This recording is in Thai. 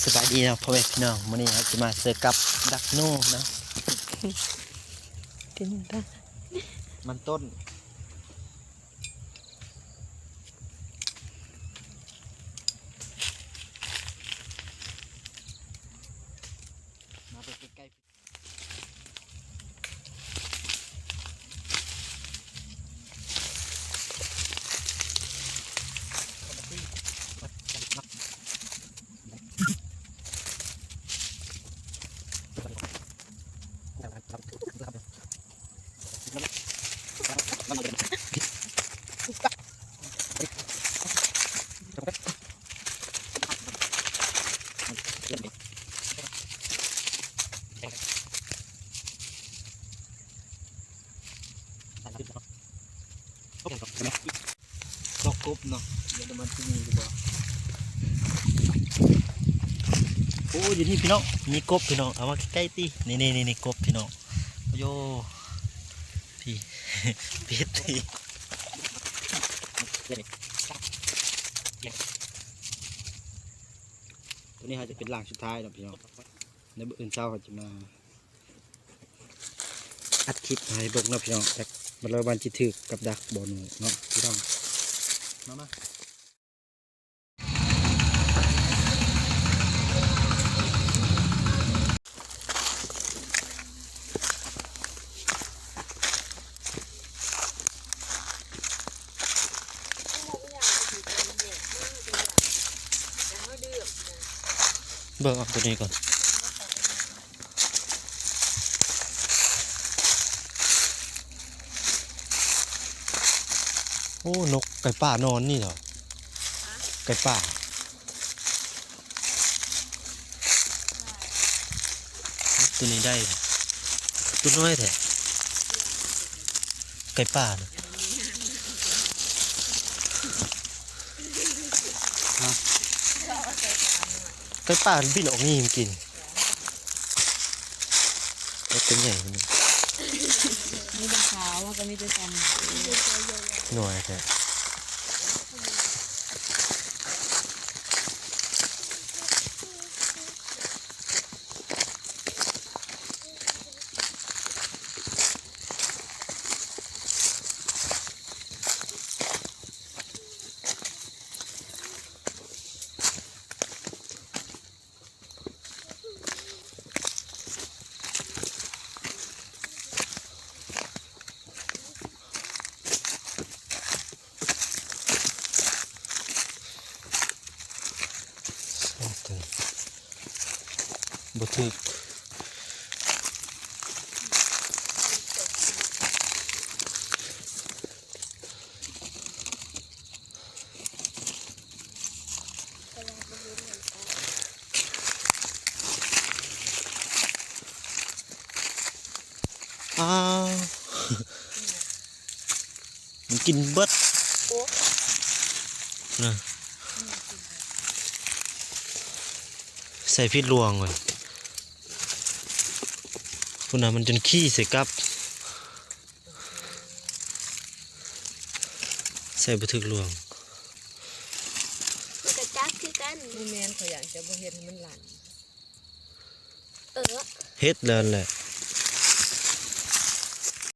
สบายดีนะพ่อแม่พี่น้องวันนี้เราจะมาเจอกับดักโน่นะกินได้มันต้นมาไปใกล้ก็กบเนาะเดี๋ยวมันจะมีหรือเปล่าโอ้ยนี่พี่น้องมีกบพี่น้องเอามาใกล้ๆตีนี่กบพี่น้องโยพี่เป็ดพี่ตัวนี้เขาจะเป็นหลังสุดท้ายนะพี่น้องในเบื้องเช้าเขาจะมาอัดคลิปให้เบิ่งนะพี่น้องแต่บรรลุวันจิตถึกกับดักบอลเนาะพี่น้องมาเบิ่งเอาตัวนี้ก่อนโอ้นกไก่ป่านอนนี่เหรอไก่ป่าตัวนี้ได้ตัวน้อยแท้ไก่ป่าเนี่ยไก่ป่าบินออกนี่มันกินแล้วตัวใหญ่มันมีแต่ขาวก็มีแต่จันหน่อยแท้บ่ถึกมันกินเบิดนะใส่พิษลวงเลยคุณน่ะมันจนขี้ใส่กับใส่บัถึกลวงมันกระจักคือกันมีแมนเขาอยากจะบ่เฮ็ดให้มันหลั่นเฮ็ดแล้วแหละ